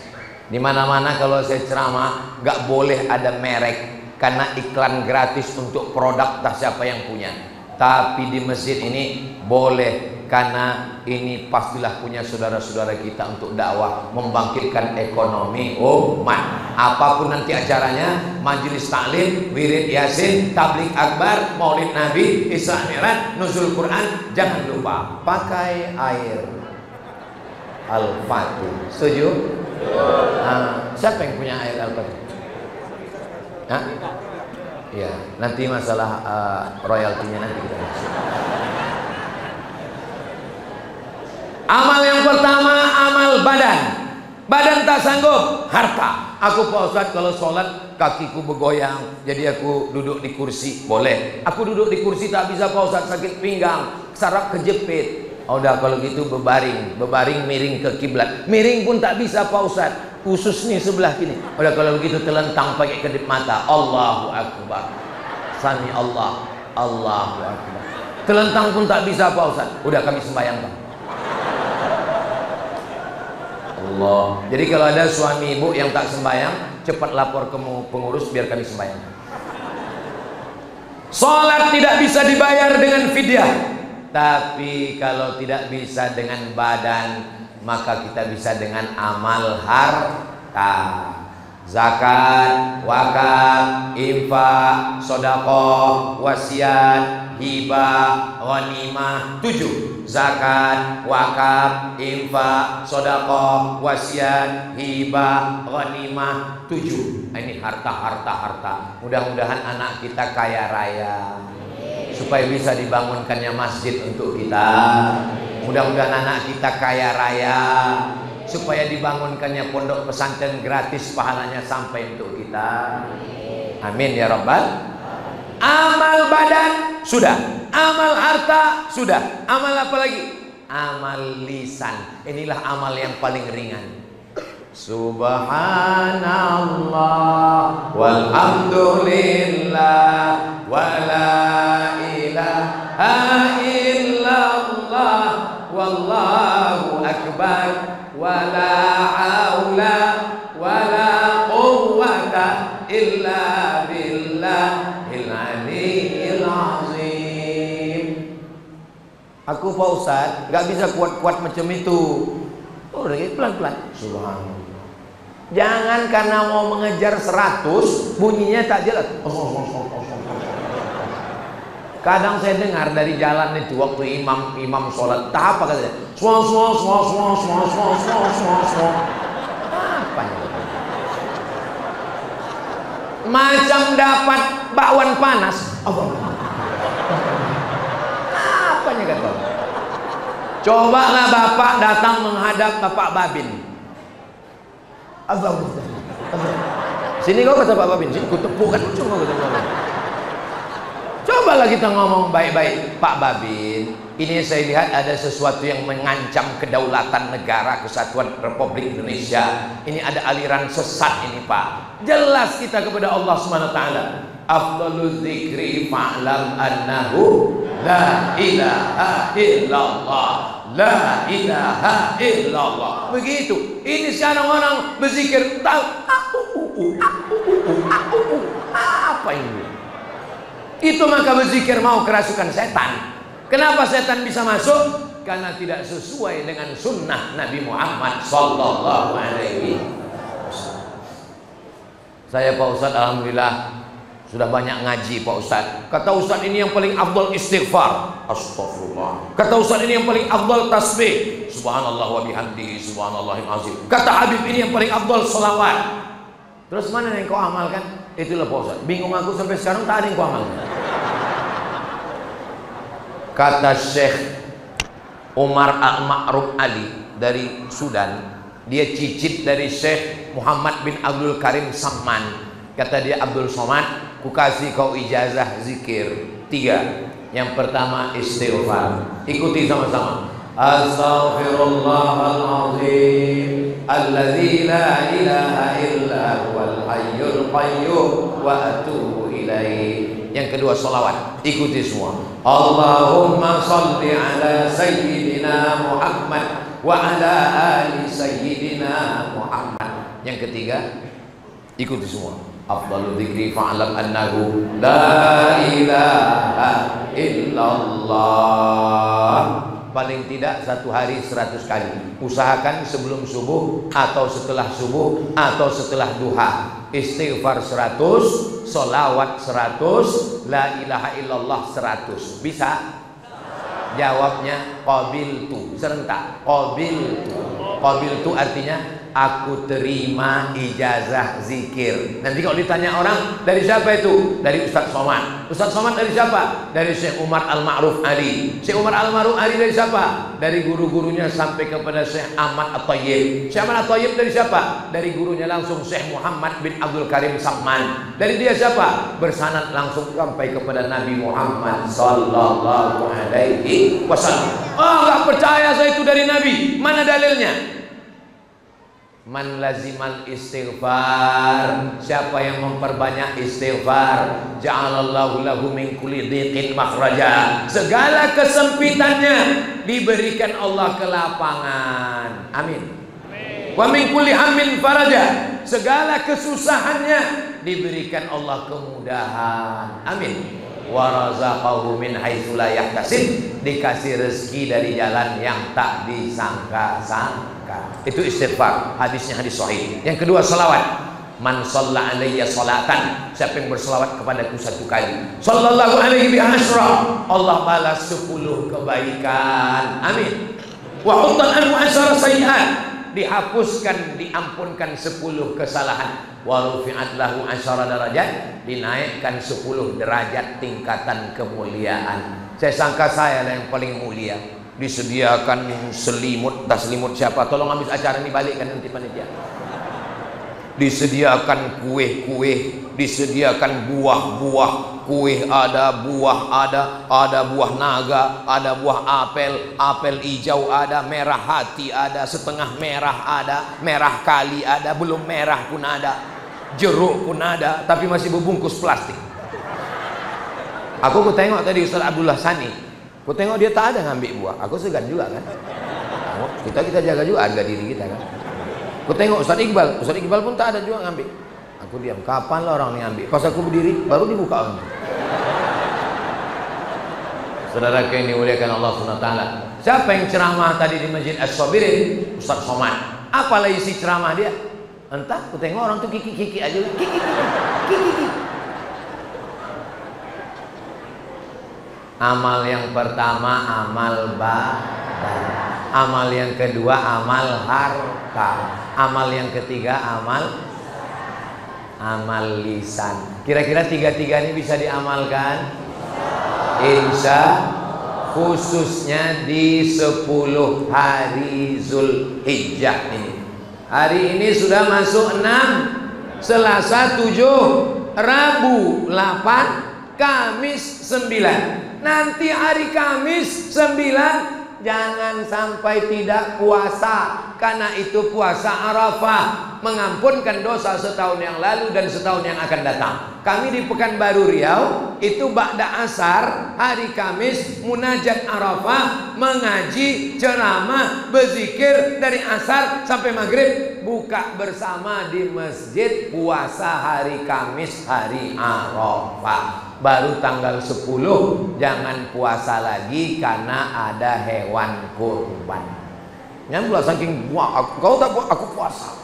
Di mana-mana kalau saya ceramah nggak boleh ada merek karena iklan gratis untuk produk tak siapa yang punya. Tapi di masjid ini boleh karena ini pastilah punya saudara-saudara kita untuk dakwah, membangkitkan ekonomi umat. Apapun nanti acaranya, majelis taklim, wirid yasin, tabligh akbar, maulid nabi, Isra Mi'raj, nuzul Quran, jangan lupa pakai air Al-Fatih. Setuju? Siapa yang punya air Al-Fatih? Hah? Ya, nanti masalah royaltinya nanti kita masuk. Amal yang pertama, amal badan. Badan tak sanggup, harta. Aku Pak Ustadz kalau sholat kakiku bergoyang, jadi aku duduk di kursi. Boleh. Aku duduk di kursi tak bisa Pak Ustadz, sakit pinggang, saraf kejepit. Udah kalau gitu berbaring miring ke kiblat. Miring pun tak bisa Pak Ustadz, usus nih sebelah kini. Udah kalau begitu telentang pakai kedip mata. Allahu Akbar. Sami Allah, Allahu Akbar. Telentang pun tak bisa Pak Ustadz. Udah kami sembahyang Pak. Allah. Jadi kalau ada suami ibu yang tak sembahyang, cepat lapor ke pengurus biar kami sembahyang. Salat tidak bisa dibayar dengan fidyah. Tapi kalau tidak bisa dengan badan, maka kita bisa dengan amal harta. Zakat, wakaf, infak, sedekah, wasiat, hibah, ghanimah. 7. Zakat, wakaf, infak, sedekah, wasiat, hibah, ghanimah. 7. Ini harta. Mudah-mudahan anak kita kaya raya, supaya bisa dibangunkannya masjid untuk kita. Mudah-mudahan anak kita kaya raya, supaya dibangunkannya pondok pesantren gratis, pahalanya sampai untuk kita. Amin ya rabbal. Amal badan sudah, amal harta sudah, amal apa lagi? Amal lisan. Inilah amal yang paling ringan. Subhanallah walhamdulillah wala ilaha illallah wallahu akbar wala haula wala quwwata illa billahil aliyyil azim. Aku Pak Ustadz gak bisa kuat-kuat macam itu. Oh, pelan-pelan. Subhanallah. Jangan karena mau mengejar 100 bunyinya tak jelas. Kadang saya dengar dari jalan itu waktu imam sholat, tak apa katanya? Apa ini? Macam dapat bakwan panas. Apa ini kata? Cobalah bapak datang menghadap bapak Babin. Sini kau kata Pak Babin, sini ku tepukan cuma kata Babin. Cobalah kita ngomong baik-baik, Pak Babin. Ini saya lihat ada sesuatu yang mengancam kedaulatan negara, kesatuan Republik Indonesia. Ini ada aliran sesat ini Pak. Jelas kita kepada Allah Subhanahu wa taala. Afdhalul dzikri fa'lam annahu la ilaha illallah. La ilaha illallah. Begitu. Ini sekarang orang berzikir tahu apa ini? Itu maka berzikir mau kerasukan setan. Kenapa setan bisa masuk? Karena tidak sesuai dengan sunnah Nabi Muhammad sallallahu alaihi wasallam. Saya Pak Ustadz alhamdulillah sudah banyak ngaji Pak Ustadz. Kata Ustadz ini yang paling afdal istighfar. Astagfirullah. Kata Ustadz ini yang paling afdal tasbih. Subhanallah wa bihamdihi subhanallahil azim. Kata Habib ini yang paling afdal selawat. Terus mana yang kau amalkan? Itulah Pak Ustadz. Bingung aku sampai sekarang tak ada yang kau amalkan. Kata Syekh Umar Al-Ma'ruf Ali dari Sudan, dia cicit dari Syekh Muhammad bin Abdul Karim Samman. Kata dia, Abdul Somad, ku kasih kau ijazah zikir 3. Yang pertama istighfar. Ikuti sama-sama. Astaghfirullahaladzim alladzi la ilaha illa huwal hayyul qayyum wa atubu ilaih. Yang kedua sholawat. Ikuti semua. Allahumma sholli ala sayyidina Muhammad wa ala ali sayyidina Muhammad. Yang ketiga, ikuti semua. Afdalu dzikri fa'lam annahu la ilaha illallah. Paling tidak satu hari 100 kali. Usahakan sebelum subuh atau setelah subuh atau setelah duha. Istighfar 100, sholawat 100, la ilaha illallah 100. Bisa? Jawabnya qabiltu. Serentak. Qabiltu artinya aku terima ijazah zikir. Nanti kalau ditanya orang, dari siapa itu? Dari Ustaz Somad. Ustaz Somad dari siapa? Dari Syekh Umar Al-Ma'ruf Ali. Syekh Umar Al-Ma'ruf Ali dari siapa? Dari guru-gurunya sampai kepada Syekh Ahmad At-Tayyib. Syekh Ahmad At-Tayyib dari siapa? Dari gurunya langsung Syekh Muhammad bin Abdul Karim Sabman. Dari dia siapa? Bersanad langsung sampai kepada Nabi Muhammad sallallahu alaihi wasallam. Oh, enggak percaya saya itu dari Nabi. Mana dalilnya? Man lazimal istighfar, siapa yang memperbanyak istighfar, ja'alallahu lahu min kulli dhiqin makhraja, segala kesempitannya diberikan Allah kelapangan. Amin. Wa min kulli hammin faraja, segala kesusahannya diberikan Allah kemudahan. Amin. Wa razaqahu min haitsu la yahtasib, dikasih rezeki dari jalan yang tak disangka-sangka. Itu istighfar. Hadisnya hadis sahih. Yang kedua salawat. Man shalla alayya salatan, siapa yang berselawat kepadaku 1 kali, sallallahu alaihi bi asyra, Allah balas 10 kebaikan. Amin. Wa huttan anhu asyara sayyi'at, dihapuskan, diampunkan 10 kesalahan. Wa rufi'at lahu asyara darajat, dinaikkan 10 derajat tingkatan kemuliaan. Saya sangka saya lah yang paling mulia. Disediakan selimut, tas selimut siapa? Tolong habis acara ini balikkan nanti panitia. Disediakan kue-kue, disediakan buah-buah, kue ada, buah ada buah naga, ada buah apel hijau ada, merah hati ada, setengah merah ada, merah kali ada, belum merah pun ada, jeruk pun ada, tapi masih berbungkus plastik. Aku tengok tadi Ustaz Abdullah Sani, aku tengok dia tak ada ngambil buah. Aku segan juga kan. Kita jaga juga harga diri kita kan. Aku tengok Ustaz Iqbal pun tak ada juga ngambil. Aku diam. Kapan lah orang ini ngambil? Pas aku berdiri baru dibuka orang. Saudara yang dimuliakan Allah SWT, siapa yang ceramah tadi di Masjid As-Sabirin? Ustaz Somad. Apalah isi ceramah dia? Entah. Aku tengok orang tuh kiki-kiki aja. Kiki. Amal yang pertama amal badan, amal yang kedua amal harta, amal yang ketiga amal lisan. Kira-kira 3 ini bisa diamalkan? Insya, khususnya di 10 hari Zulhijjah ini. Hari ini sudah masuk 6, Selasa 7, Rabu 8, Kamis 9. Nanti hari Kamis 9 jangan sampai tidak puasa, karena itu puasa Arafah, mengampunkan dosa setahun yang lalu dan setahun yang akan datang. Kami di Pekanbaru Riau itu ba'da asar hari Kamis munajat Arafah, mengaji, ceramah, berzikir dari asar sampai maghrib, buka bersama di masjid, puasa hari Kamis hari Arafah. Baru tanggal 10 jangan puasa lagi karena ada hewan kurban. Yang pula saking kau tak puasa, aku puasa.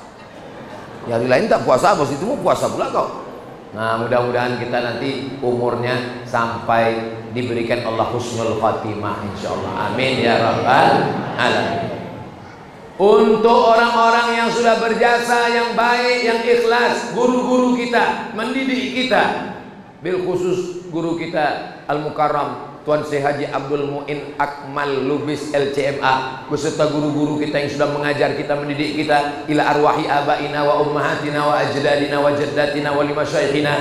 Yang lain tak puasa, bos itu mau puasa pula kau. Nah, mudah-mudahan kita nanti umurnya sampai diberikan Allah husnul khatimah insyaallah. Amin ya rabbal alamin. Untuk orang-orang yang sudah berjasa, yang baik, yang ikhlas, guru-guru kita, mendidik kita, bil khusus guru kita Al-Mukarram Tuan Syekh Haji Abdul Mu'in Akmal Lubis LCMA, beserta guru-guru kita yang sudah mengajar kita, mendidik kita, ila arwahi abaina wa ummahatina wa ajdadina wa jaddatina wa limasyayikhina,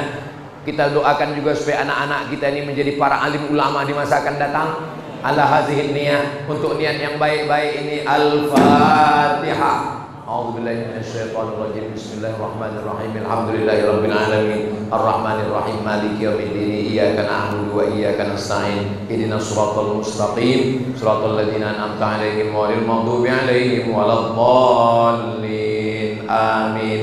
Kita doakan juga supaya anak-anak kita ini menjadi para alim ulama di masa akan datang. Ala hadhihi niyah, untuk niat yang baik-baik ini. Al-Fatihah. A'udzubillahi minasyaitonir rajim. Bismillahirrahmanirrahim. Alhamdulillahirabbil alamin. Arrahmanirrahim. Maliki yaumiddin. Iyyaka na'budu wa iyyaka nasta'in. Ihdinas shiratal mustaqim. Shiratal ladzina an'amta 'alaihim ghairil maghdubi 'alaihim waladdallin. Amin.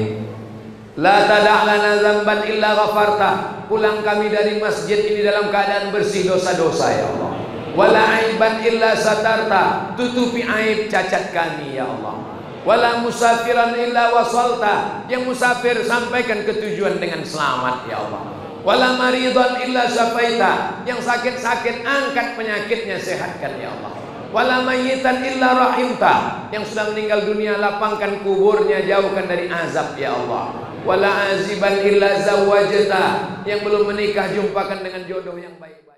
La tada' lana dzamban illa ghafarta. Pulang kami dari masjid ini dalam keadaan bersih dosa-dosa ya Allah. Wala aiban illa satarta. Tutupi aib cacat kami ya Allah. Wala musafiran illa wasalta. Yang musafir sampaikan ke tujuan dengan selamat ya Allah. Wala maridan illa syafaita. Yang sakit-sakit angkat penyakitnya, sehatkan ya Allah. Wala mayyitan illa rahimta. Yang sudah meninggal dunia lapangkan kuburnya, jauhkan dari azab ya Allah. Wala aziban illa zawajta. Yang belum menikah jumpakan dengan jodoh yang baik-baik.